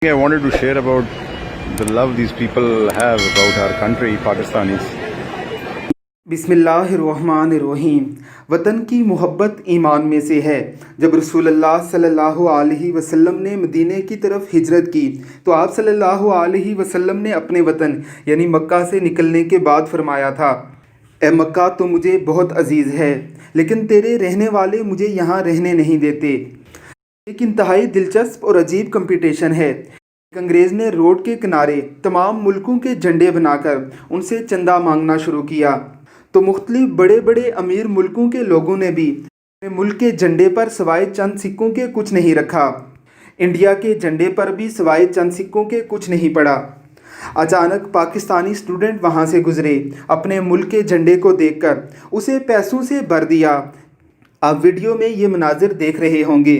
I wanted to share about the love these people have about our country, Pakistanis. बिस्मिल्लाहिर्रहमानिर्रहीम। वतन की मोहब्बत ईमान में से है। जब रसूलुल्लाह सल्लल्लाहु अलैहि वसल्लम ने मदीने की तरफ हिजरत की तो आप सल्लल्लाहु अलैहि वसल्लम ने अपने वतन यानी मक्का से निकलने के बाद फरमाया था, ए मक्का तो मुझे बहुत अजीज़ है, लेकिन तेरे रहने वाले मुझे यहाँ रहने नहीं देते। एक इंतहाई दिलचस्प और अजीब कंपटीशन है। एक अंग्रेज़ ने रोड के किनारे तमाम मुल्कों के झंडे बनाकर उनसे चंदा मांगना शुरू किया, तो मुख्तलिफ बड़े बड़े अमीर मुल्कों के लोगों ने भी अपने मुल्क के झंडे पर सवाए चंद सिक्कों के कुछ नहीं रखा। इंडिया के झंडे पर भी सवाए चंद सिक्कों के कुछ नहीं पड़ा। अचानक पाकिस्तानी स्टूडेंट वहाँ से गुजरे। अपने मुल्क के झंडे को देखकर उसे पैसों से भर दिया। आप वीडियो में ये मनाजिर देख रहे होंगे।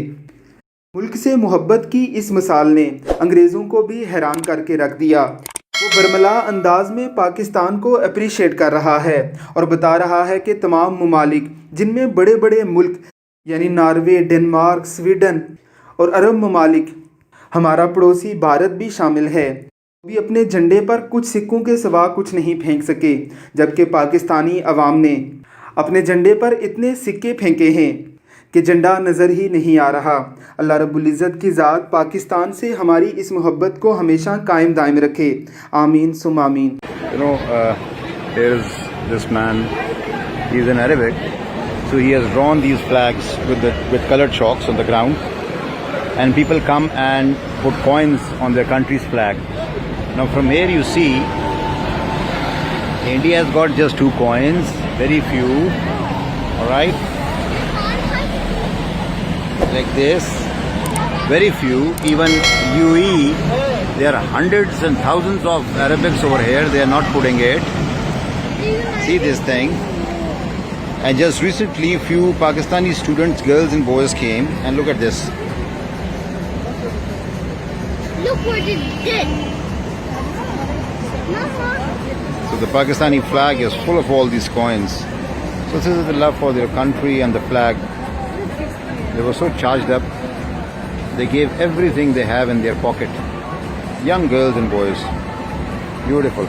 मुल्क से मोहब्बत की इस मिसाल ने अंग्रेज़ों को भी हैरान करके रख दिया। वो बरमला अंदाज में पाकिस्तान को अप्रिशिएट कर रहा है और बता रहा है कि तमाम ममालिक जिनमें बड़े बड़े मुल्क यानी नॉर्वे, डेनमार्क, स्वीडन और अरब ममालिक, हमारा पड़ोसी भारत भी शामिल है, भी अपने झंडे पर कुछ सिक्कों के सिवा कुछ नहीं फेंक सके, जबकि पाकिस्तानी अवाम ने अपने झंडे पर इतने सिक्के फेंके हैं कि झंडा नज़र ही नहीं आ रहा। अल्लाह रब्बुल इज़्ज़त की ज़ात पाकिस्तान से हमारी इस मोहब्बत को हमेशा कायम दायम रखे। आमीन सुम आमीन। You know, here's this man. He's in Arabic, so he has drawn these flags with colored chalks on the ground, and people come and put coins on their country's flag. Now, from here you see, India has got just 2 coins, very few. All right. Like this, very few. Even UAE, there are hundreds and thousands of Arabics over here. They are not putting it. See this thing. And just recently, few Pakistani students, girls and boys came, and look at this. Look what it did. So the Pakistani flag is full of all these coins. So this is the love for their country and the flag. They were so charged up, they gave everything they have in their pocket. Young girls and boys. Beautiful.